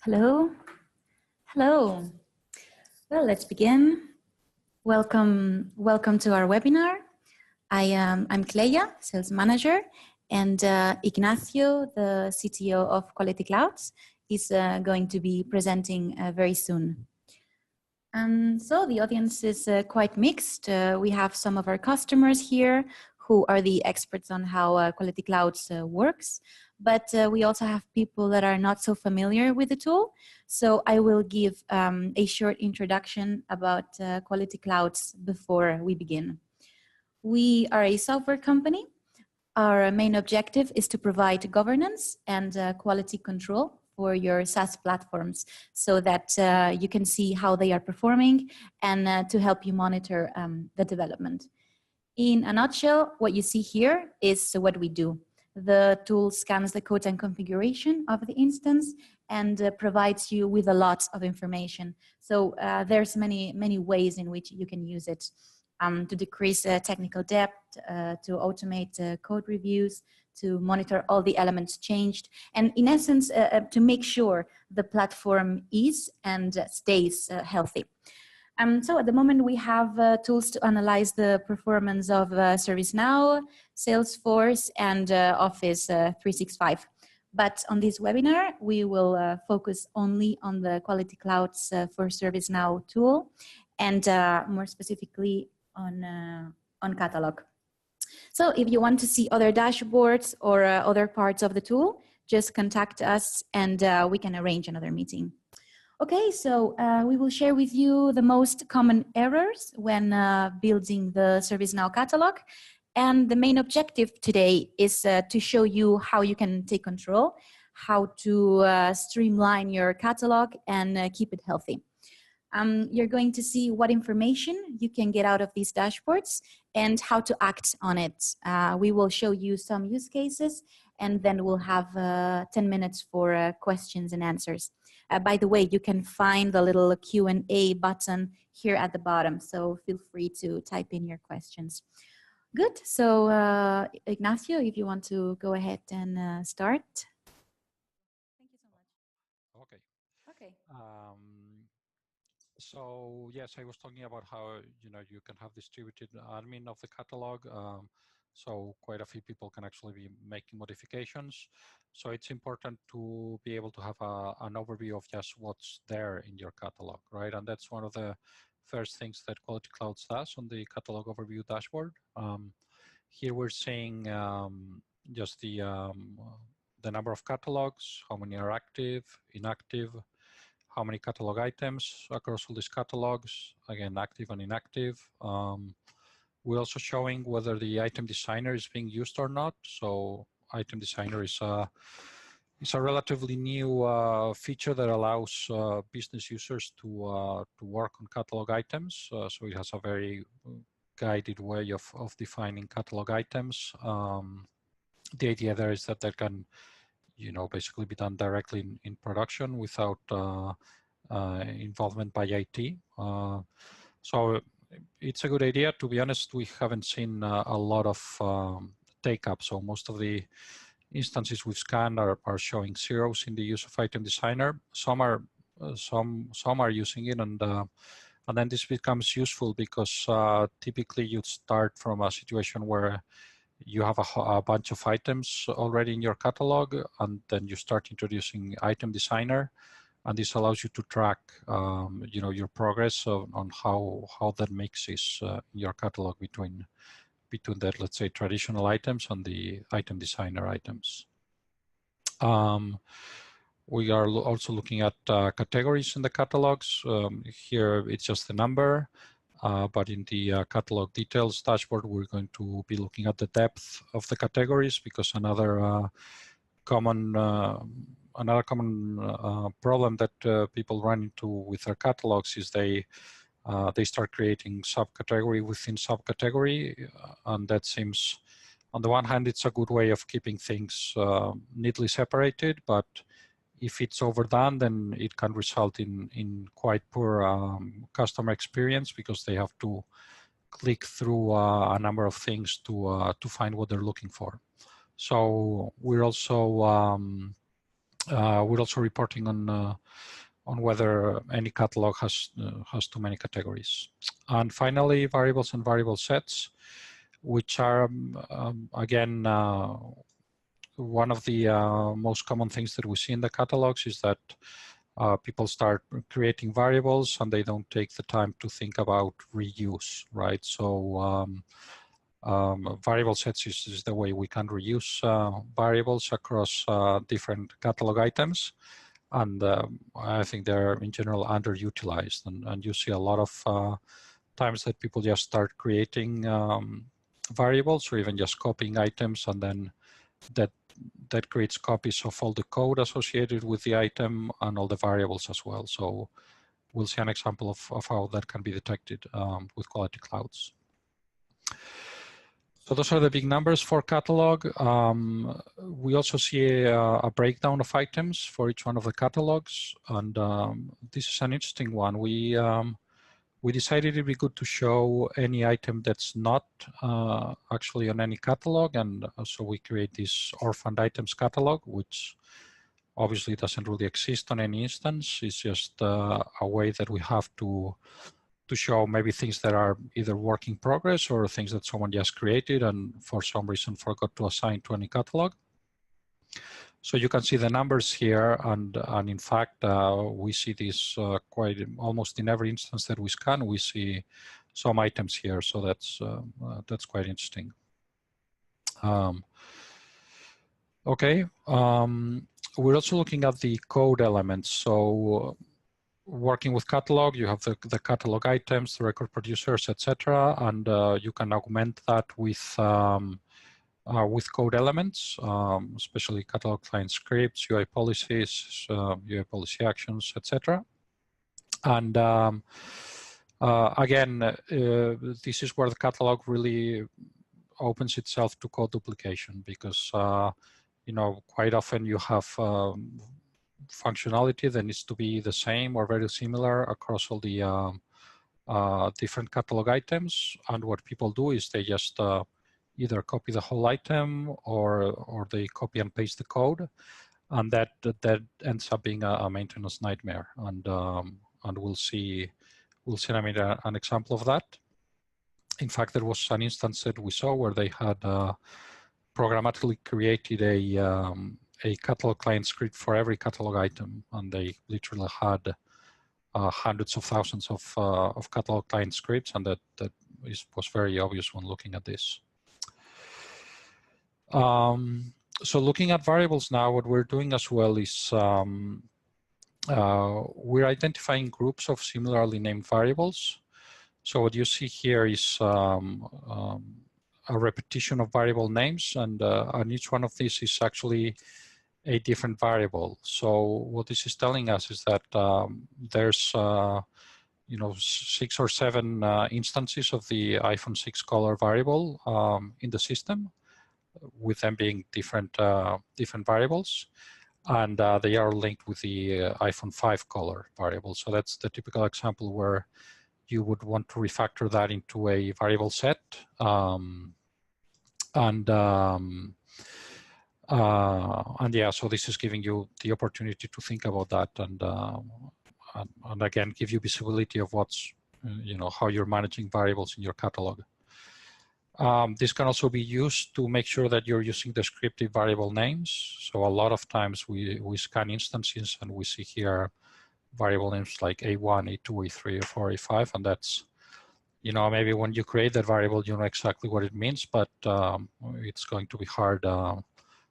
Hello. Hello. Well, let's begin. Welcome to our webinar. I'm Cleia, sales manager, and Ignacio, the CTO of Quality Clouds, is going to be presenting very soon. And so the audience is quite mixed. We have some of our customers here who are the experts on how Quality Clouds works. But we also have people that are not so familiar with the tool. So I will give a short introduction about Quality Clouds before we begin. We are a software company. Our main objective is to provide governance and quality control for your SaaS platforms so that you can see how they are performing and to help you monitor the development. In a nutshell, what you see here is what we do. The tool scans the code and configuration of the instance and provides you with a lot of information. So there's many ways in which you can use it to decrease technical debt, to automate code reviews, to monitor all the elements changed, and in essence, to make sure the platform is and stays healthy. So at the moment we have tools to analyze the performance of ServiceNow, Salesforce, and Office 365. But on this webinar, we will focus only on the Quality Clouds for ServiceNow tool, and more specifically on catalog. So if you want to see other dashboards or other parts of the tool, just contact us and we can arrange another meeting. Okay, so we will share with you the most common errors when building the ServiceNow catalog. And the main objective today is to show you how you can take control, how to streamline your catalog and keep it healthy. You're going to see what information you can get out of these dashboards and how to act on it. We will show you some use cases and then we'll have 10 minutes for questions and answers. By the way, you can find the little Q&A button here at the bottom, so feel free to type in your questions. Good, so Ignacio, if you want to go ahead and start. Thank you so much. Okay. Okay. So yes, I was talking about how you can have distributed admin of the catalog. So quite a few people can actually be making modifications. So it's important to be able to have an overview of just what's there in your catalog, right? And that's one of the first things that Quality Clouds does on the catalog overview dashboard. Here we're seeing just the number of catalogs, how many are active, inactive, how many catalog items across all these catalogs, again, active and inactive. We're also showing whether the item designer is being used or not. So item designer is a relatively new feature that allows business users to work on catalog items. So it has a very guided way of defining catalog items. The idea there is that they can basically be done directly in production without involvement by IT. So it's a good idea. To be honest, we haven't seen a lot of take up. So most of the instances we've scanned are showing zeros in the use of item designer. Some are using it, and then this becomes useful because typically you'd start from a situation where you have a bunch of items already in your catalog, and then you start introducing item designer, and this allows you to track your progress on how that mix is in your catalog between that, let's say, traditional items and the item designer items. We are also looking at categories in the catalogs. Here it's just the number. But in the catalog details dashboard, we're going to be looking at the depth of the categories, because another common problem that people run into with their catalogs is they start creating subcategory within subcategory, and that seems, on the one hand, it's a good way of keeping things neatly separated, but if it's overdone, then it can result in quite poor customer experience, because they have to click through a number of things to find what they're looking for. So we're also We're also reporting on whether any catalog has too many categories. And finally, variables and variable sets, which are again one of the most common things that we see in the catalogs is that people start creating variables and they don't take the time to think about reuse, right? So variable sets is the way we can reuse variables across different catalog items. And I think they're in general underutilized. And you see a lot of times that people just start creating variables or even just copying items, and then that creates copies of all the code associated with the item and all the variables as well. So we'll see an example of how that can be detected with Quality Clouds. So those are the big numbers for catalog. We also see a breakdown of items for each one of the catalogs. And this is an interesting one. We decided it'd be good to show any item that's not actually on any catalog. And so we create this orphaned items catalog, which obviously doesn't really exist on any instance. It's just a way that we have to show maybe things that are either work in progress or things that someone just created and for some reason forgot to assign to any catalog. So you can see the numbers here, and in fact, we see this quite almost in every instance that we scan. We see some items here, so that's quite interesting. Okay, we're also looking at the code elements. So working with catalog, you have the catalog items, the record producers, etc., and you can augment that with code elements, especially catalog client scripts, UI policies, UI policy actions, etc. And again, this is where the catalog really opens itself to code duplication, because you know, quite often you have functionality that needs to be the same or very similar across all the different catalog items. And what people do is they just either copy the whole item or they copy and paste the code, and that ends up being a maintenance nightmare. And we'll see I mean an example of that. In fact, there was an instance that we saw where they had programmatically created a catalog client script for every catalog item, and they literally had hundreds of thousands of catalog client scripts, and that was very obvious when looking at this. So looking at variables now, what we're doing as well is we're identifying groups of similarly named variables. So what you see here is a repetition of variable names, and each one of these is actually a different variable. So what this is telling us is that there's you know, 6 or 7 instances of the iPhone 6 color variable in the system, with them being different variables, and they are linked with the iPhone 5 color variable. So that's the typical example where you would want to refactor that into a variable set, and yeah, so this is giving you the opportunity to think about that, and again, give you visibility of what's, you know, how you're managing variables in your catalog. This can also be used to make sure that you're using descriptive variable names. So a lot of times we scan instances and we see here variable names like A1, A2, A3, A4, A5, and that's, you know, maybe when you create that variable, you know exactly what it means, but it's going to be hard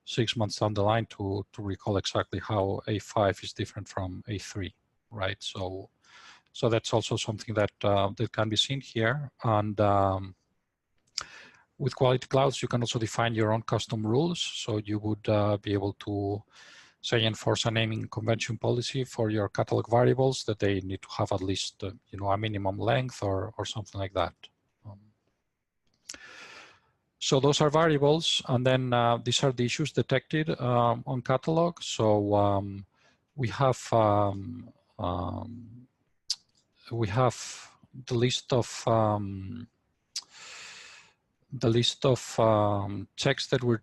6 months down the line to recall exactly how A5 is different from A3, right? So that's also something that that can be seen here. And with Quality Clouds, you can also define your own custom rules. So you would be able to, say, enforce a naming convention policy for your catalog variables that they need to have at least, you know, a minimum length or something like that. So those are variables, and then these are the issues detected on catalog. So we have the list of checks that we're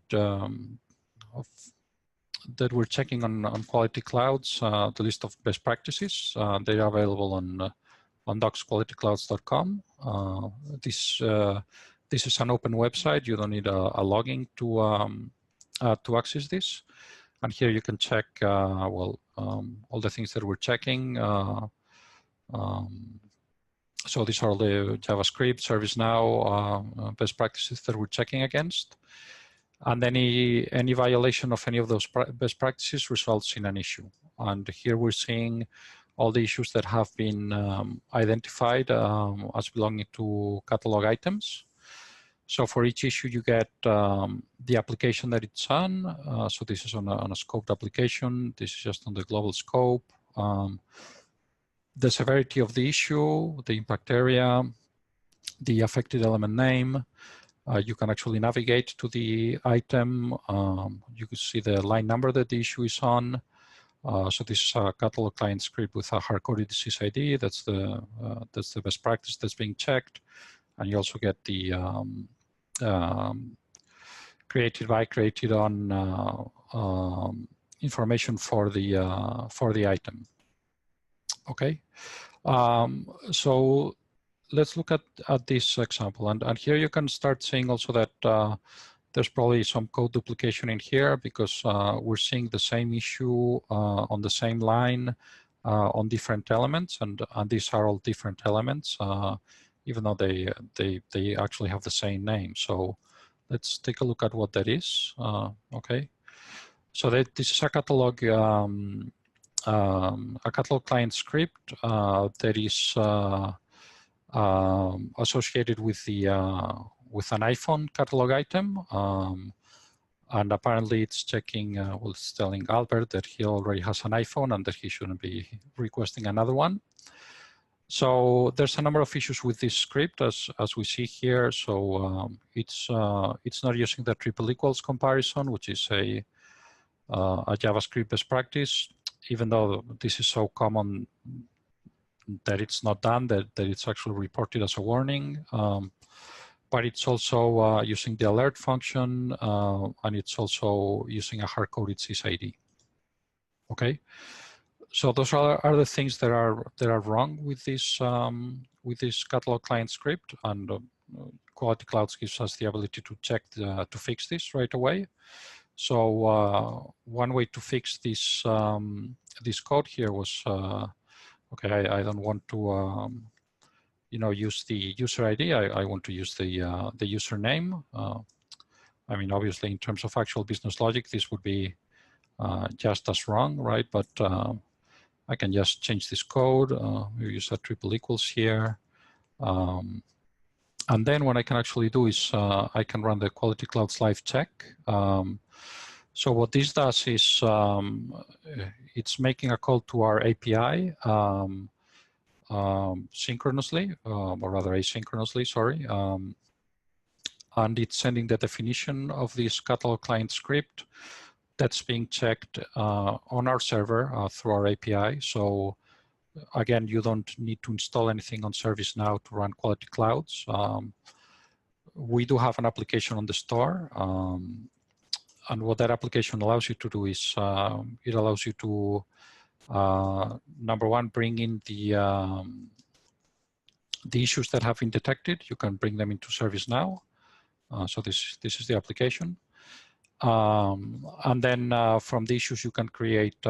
that we're checking on Quality Clouds, the list of best practices. They are available on docsqualityclouds.com. This is an open website. You don't need a login to access this. And here you can check all the things that we're checking. So these are all the JavaScript, ServiceNow best practices that we're checking against. And any violation of any of those best practices results in an issue. And here we're seeing all the issues that have been identified as belonging to catalog items. So for each issue, you get the application that it's on. So this is on a scoped application. This is just on the global scope. The severity of the issue, the impact area, the affected element name. You can actually navigate to the item. You can see the line number that the issue is on. So this is a catalog client script with a hard-coded sysid. That's the best practice that's being checked, and you also get the created on information for the item. Okay, so let's look at this example, and here you can start seeing also that there's probably some code duplication in here because we're seeing the same issue on the same line on different elements, and these are all different elements, even though they actually have the same name. So let's take a look at what that is. Okay, so this is a catalog client script that is associated with with an iPhone catalog item, and apparently it's checking. Well, it's telling Albert that he already has an iPhone and that he shouldn't be requesting another one. So there's a number of issues with this script, as we see here. So it's not using the triple equals comparison, which is a JavaScript best practice, even though this is so common that it's not done, that it's actually reported as a warning. But it's also using the alert function, and it's also using a hard-coded sysid. Okay, so those are the things that are wrong with this catalog client script, and Quality Clouds gives us the ability to check to fix this right away. So one way to fix this this code here was okay. I don't want to use the user ID. I want to use the username. I mean, obviously, in terms of actual business logic, this would be just as wrong, right? But I can just change this code. We use a triple equals here. And then what I can actually do is I can run the Quality Clouds live check. So what this does is it's making a call to our API synchronously, or rather asynchronously, sorry. And it's sending the definition of this catalog client script that's being checked on our server through our API. So again, you don't need to install anything on ServiceNow to run Quality Clouds. We do have an application on the store. And what that application allows you to do is it allows you to, number one, bring in the issues that have been detected. You can bring them into ServiceNow. So this is the application. And then from the issues, you can create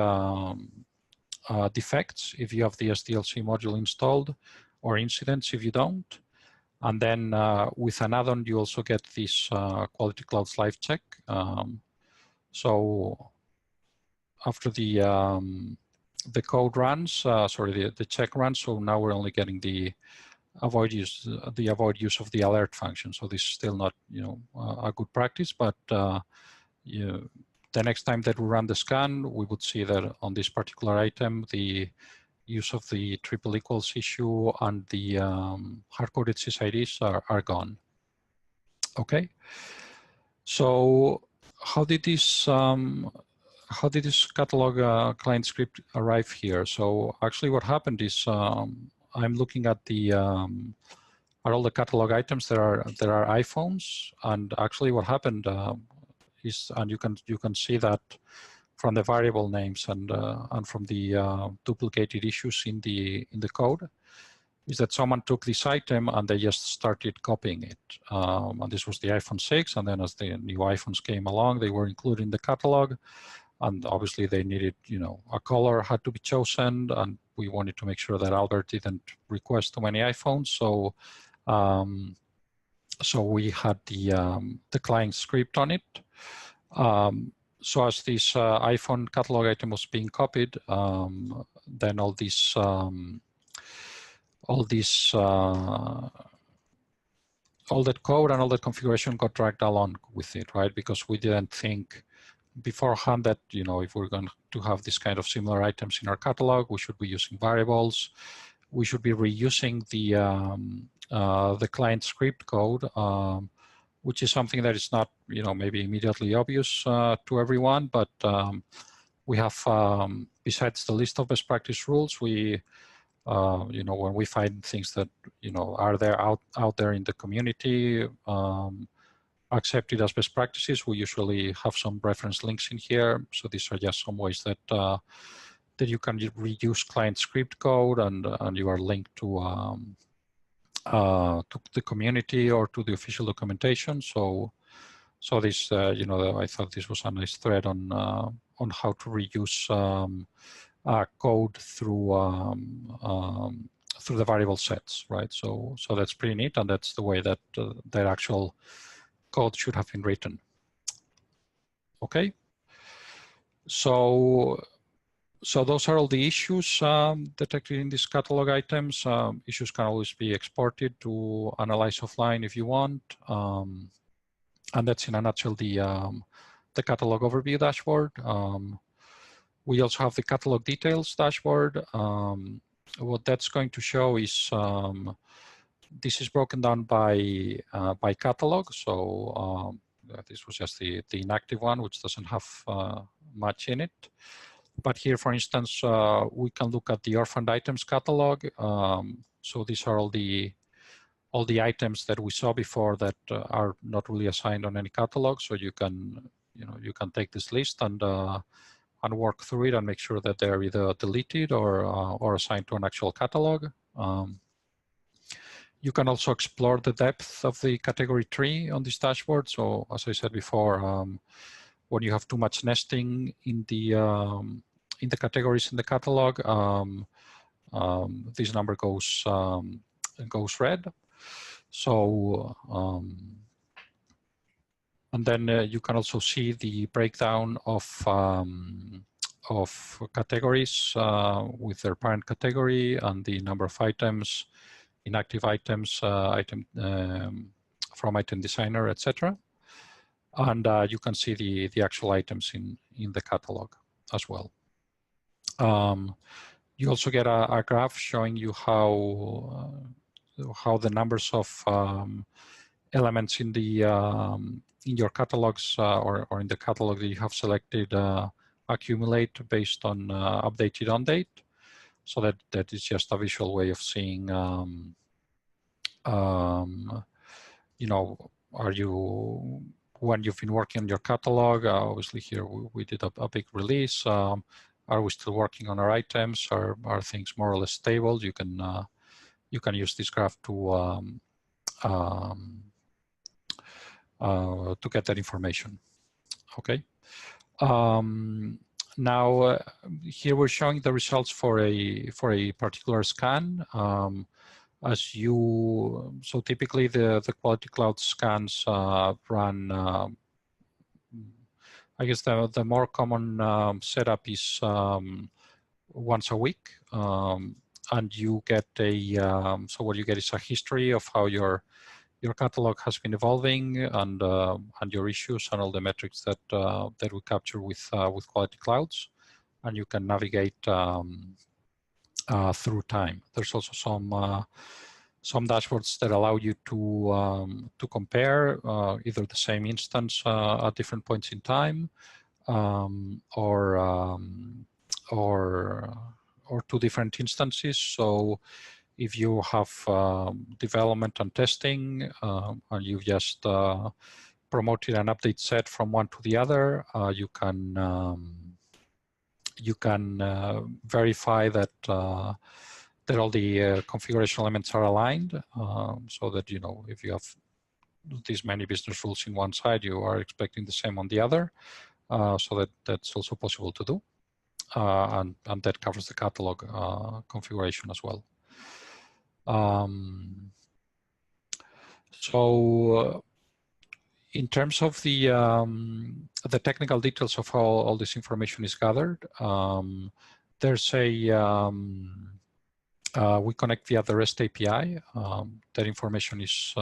defects if you have the SDLC module installed, or incidents if you don't. And then with an add-on, you also get this Quality Clouds live check. So after the code runs, sorry, the check runs. So now we're only getting the avoid use of the alert function. So this is still not a good practice, but the next time that we run the scan, we would see that on this particular item, the use of the triple equals issue and the hard-coded sysids are gone. Okay, so how did this catalog client script arrive here? So actually, what happened is I'm looking at all the catalog items that are iPhones, and actually, what happened is, and you can see that the variable names and from the duplicated issues in the code, is that someone took this item and they just started copying it. And this was the iPhone 6, and then as the new iPhones came along, they were included in the catalog. And obviously they needed, a color had to be chosen, and we wanted to make sure that Albert didn't request too many iPhones. So so we had the client script on it. So as this iPhone catalog item was being copied, then all that code and all that configuration got dragged along with it, right? Because we didn't think beforehand that, if we're going to have this kind of similar items in our catalog, we should be using variables. We should be reusing the client script code, which is something that is not, maybe immediately obvious to everyone, but we have, besides the list of best practice rules, we when we find things that, are there out there in the community, accepted as best practices, we usually have some reference links in here. So these are just some ways that that you can reuse client script code, and you are linked to the community or to the official documentation. So this, I thought this was a nice thread on how to reuse code through the variable sets, right? So that's pretty neat, and that's the way that that actual code should have been written. Okay. So those are all the issues detected in these catalog items. Issues can always be exported to analyze offline if you want, and that's in a nutshell the catalog overview dashboard. We also have the catalog details dashboard. What that's going to show is this is broken down by catalog. So this was just the inactive one, which doesn't have much in it. But here, for instance, we can look at the orphaned items catalog. So these are all the items that we saw before that are not really assigned on any catalog. So you can take this list and work through it and make sure that they're either deleted or assigned to an actual catalog. You can also explore the depth of the category tree on this dashboard. So as I said before, when you have too much nesting in the categories in the catalog, this number goes red. So and then you can also see the breakdown of categories with their parent category and the number of items, inactive items, from item designer, etc. And you can see the actual items in the catalog as well. You also get a graph showing you how the numbers of elements in the in your catalogs or in the catalog that you have selected accumulate based on updated on date. So that is just a visual way of seeing, are you, when you've been working on your catalog, obviously here we did a big release. Are we still working on our items? Are things more or less stable? You can use this graph to get that information. Okay. Now here we're showing the results for a particular scan. So typically the Quality Cloud scans run. I guess the more common setup is once a week, and you get so what you get is a history of how your catalog has been evolving and your issues and all the metrics that that we capture with Quality Clouds, and you can navigate through time. There's also some dashboards that allow you to compare either the same instance at different points in time, or two different instances. So if you have development and testing, and you've just promoted an update set from one to the other, you can you can verify that that all the configuration elements are aligned, so that, you know, if you have these many business rules in one side, you are expecting the same on the other. So that's also possible to do. And that covers the catalog configuration as well. So in terms of the technical details of how all this information is gathered, there's a we connect via the REST API. That information is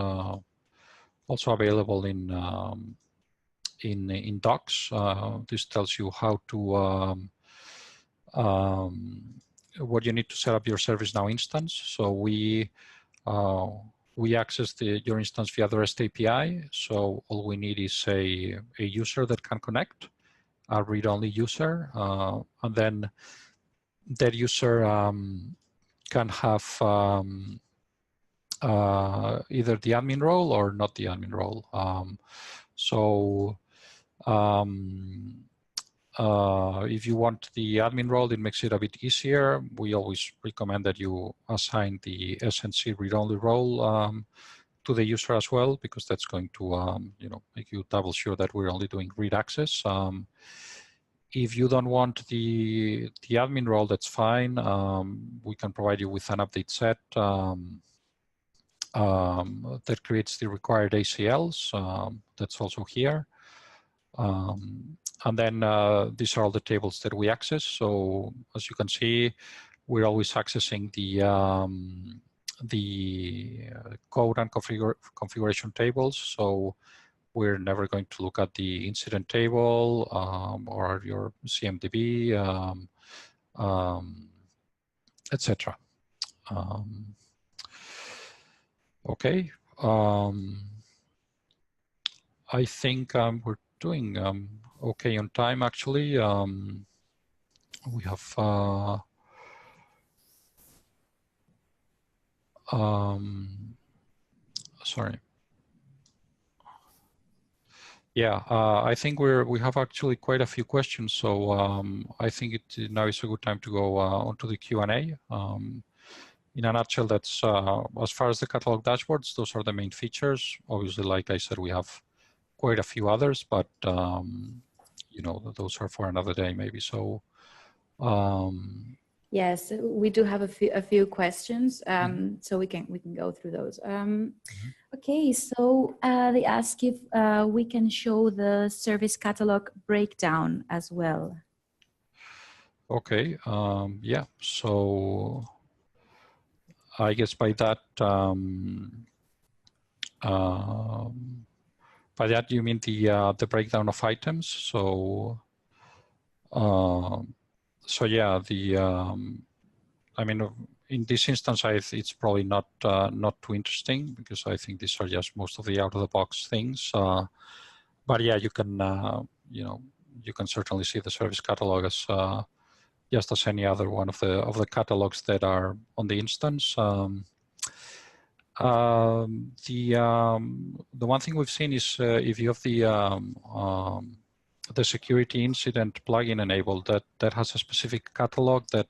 also available in docs. This tells you how to what you need to set up your ServiceNow instance. So we access your instance via the REST API. So all we need is a user that can connect, a read-only user, and then that user can have either the admin role or not the admin role. If you want the admin role, it makes it a bit easier. We always recommend that you assign the SNC read-only role to the user as well, because that's going to you know, make you double sure that we're only doing read access. If you don't want the admin role, that's fine. We can provide you with an update set that creates the required ACLs. That's also here. And then these are all the tables that we access. So as you can see, we're always accessing the code and configuration tables. So we're never going to look at the incident table or your CMDB, etc. Okay. I think we're doing okay on time, actually. We have sorry. Yeah, I think we have actually quite a few questions, so I think now is a good time to go onto the Q&A. In a nutshell, that's as far as the catalog dashboards, those are the main features. Obviously, like I said, we have quite a few others, but you know, those are for another day, maybe. So yes, we do have a few questions, so we can go through those. Okay, so they ask if we can show the service catalog breakdown as well. Okay, yeah. So I guess by that you mean the breakdown of items. So so yeah, I mean, in this instance, it's probably not too interesting, because I think these are just most of the out-of-the-box things. But yeah, you can you know, you can certainly see the service catalog as just as any other one of the catalogs that are on the instance. The one thing we've seen is if you have the security incident plugin enabled, that has a specific catalog that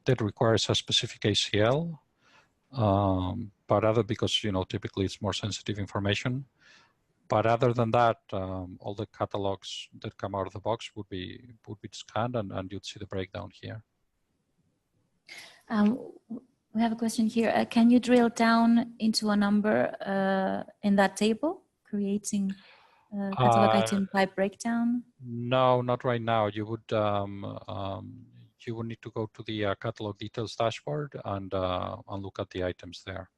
that requires a specific ACL, but because, you know, typically it's more sensitive information. But other than that, all the catalogs that come out of the box would be scanned, and you'd see the breakdown here. We have a question here. Can you drill down into a number in that table, creating catalog item by breakdown? No, not right now. You would need to go to the catalog details dashboard and look at the items there.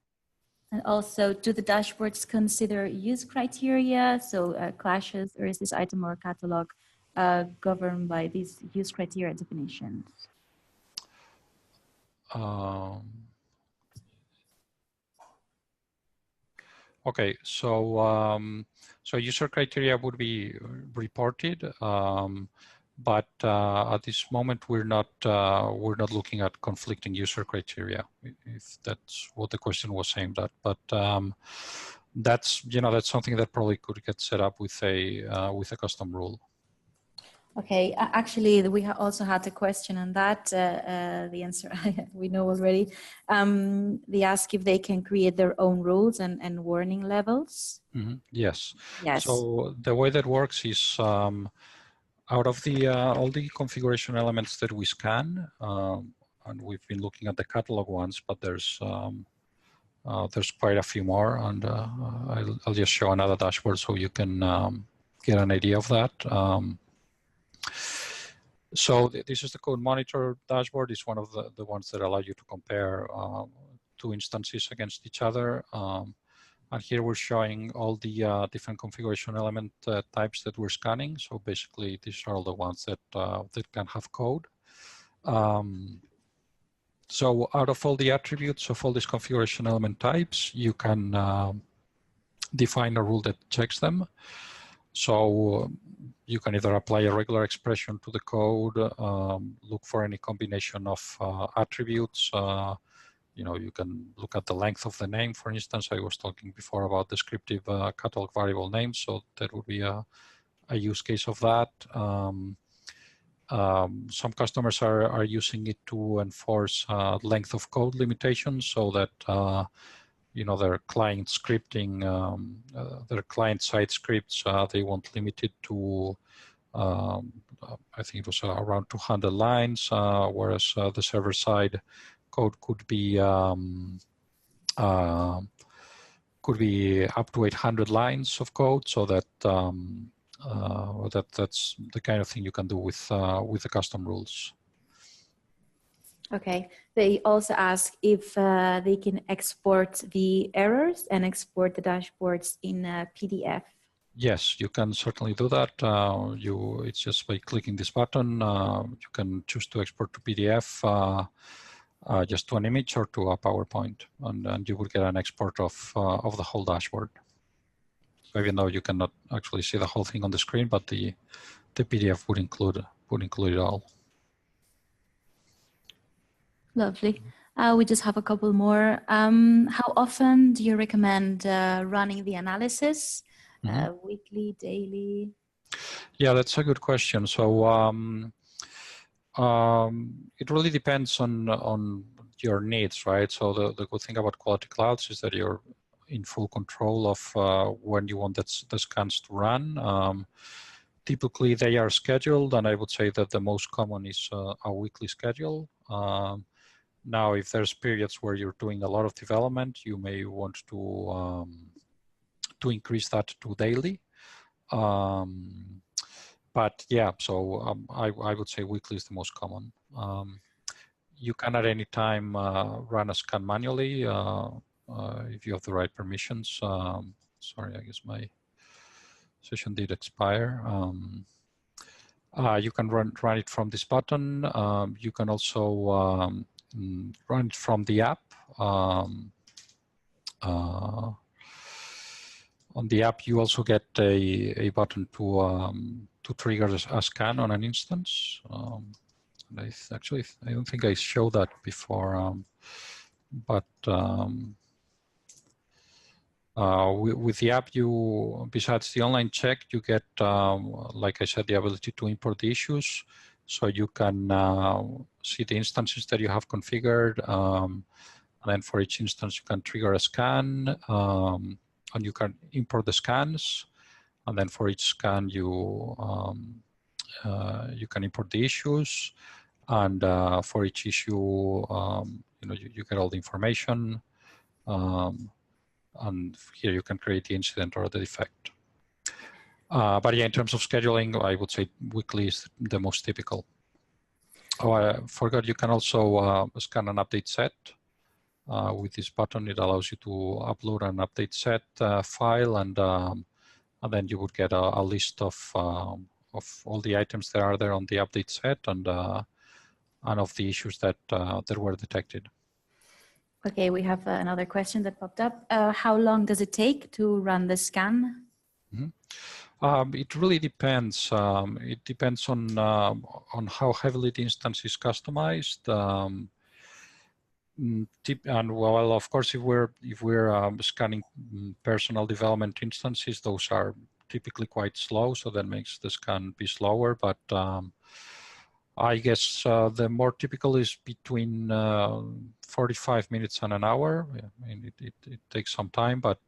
And also, do the dashboards consider use criteria? So clashes, or is this item or catalog governed by these use criteria definitions? Okay, so so user criteria would be reported, but at this moment we're not looking at conflicting user criteria, if that's what the question was aimed at. But that's, you know, that's something that probably could get set up with a custom rule. Okay, actually, we also had a question on that. The answer we know already. They ask if they can create their own rules and warning levels. Yes. Yes. So the way that works is out of the all the configuration elements that we scan, and we've been looking at the catalog ones, but there's quite a few more, and I'll just show another dashboard so you can get an idea of that. So this is the code monitor dashboard. It's one of the ones that allow you to compare two instances against each other. And here we're showing all the different configuration element types that we're scanning. So basically, these are all the ones that that can have code. So out of all the attributes of all these configuration element types, you can define a rule that checks them. So you can either apply a regular expression to the code, look for any combination of attributes. You know, you can look at the length of the name, for instance. I was talking before about descriptive catalog variable names, so that would be a use case of that. Some customers are using it to enforce length of code limitations, so that you know, their client scripting, their client-side scripts, they won't limit it to, I think it was around 200 lines, whereas the server-side code could be up to 800 lines of code, so that that's the kind of thing you can do with the custom rules. Okay. They also ask if they can export the errors and export the dashboards in a PDF. Yes, you can certainly do that. It's just by clicking this button. You can choose to export to PDF, just to an image or to a PowerPoint, and you will get an export of the whole dashboard. So even though you cannot actually see the whole thing on the screen, but the PDF would include it all. Lovely. We just have a couple more. How often do you recommend running the analysis? Weekly, daily? Yeah, that's a good question. So it really depends on your needs, right? So the good thing about Quality Clouds is that you're in full control of when you want the scans to run. Typically, they are scheduled, and I would say that the most common is a weekly schedule. Now, if there's periods where you're doing a lot of development, you may want to increase that to daily. But yeah, so I would say weekly is the most common. You can at any time run a scan manually if you have the right permissions. Sorry, I guess my session did expire. You can run it from this button. You can also run it from the app. On the app, you also get a button to trigger a scan on an instance. I don't think I showed that before, but with the app, besides the online check, you get, like I said, the ability to import the issues. So you can see the instances that you have configured. And then for each instance, you can trigger a scan, and you can import the scans. And then for each scan, you can import the issues. And for each issue, you get all the information. And here you can create the incident or the defect. But yeah, in terms of scheduling, I would say weekly is the most typical. Oh, I forgot, you can also scan an update set. With this button, it allows you to upload an update set file, and then you would get a list of all the items that are there on the update set, and of the issues that were detected. Okay, we have another question that popped up. How long does it take to run the scan? It really depends. It depends on how heavily the instance is customized. And well, of course, if we're scanning personal development instances, those are typically quite slow, so that makes the scan be slower. But I guess the more typical is between 45 minutes and an hour. I mean, it takes some time, but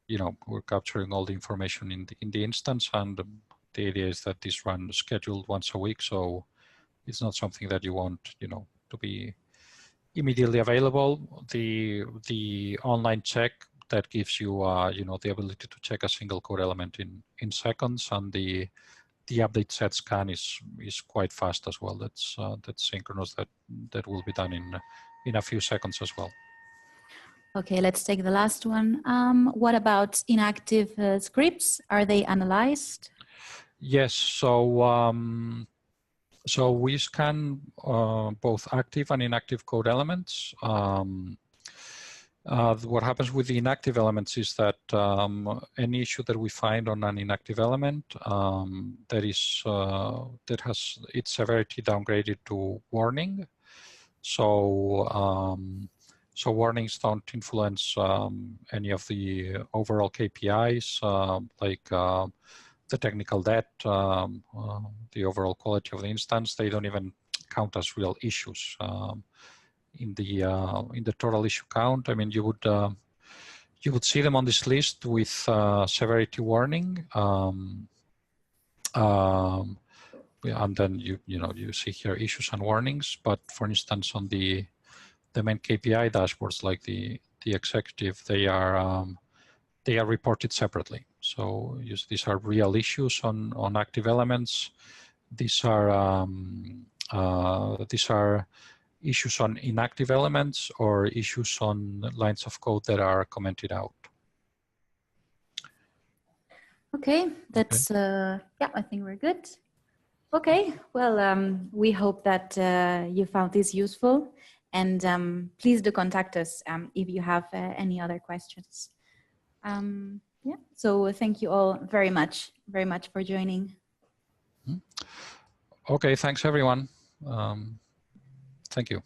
you know, we're capturing all the information in the instance, and the idea is that this run scheduled once a week, so it's not something that you want, you know, to be immediately available. The online check that gives you, you know, the ability to check a single code element in seconds, and the update set scan is quite fast as well. That's synchronous. That will be done in a few seconds as well. Okay, let's take the last one. What about inactive scripts? Are they analyzed? Yes. So so we scan both active and inactive code elements. What happens with the inactive elements is that any issue that we find on an inactive element that has its severity downgraded to warning. So so warnings don't influence any of the overall KPIs like the technical debt, the overall quality of the instance. They don't even count as real issues. In the total issue count, I mean, you would see them on this list with severity warning, and then you see here issues and warnings. But for instance, on the main KPI dashboards, like the executive, they are reported separately. So these are real issues on active elements. These are issues on inactive elements or issues on lines of code that are commented out. Okay, that's yeah, I think we're good. Okay, well, we hope that you found this useful, and please do contact us if you have any other questions. Yeah, so thank you all very much for joining. Okay, thanks everyone. Thank you.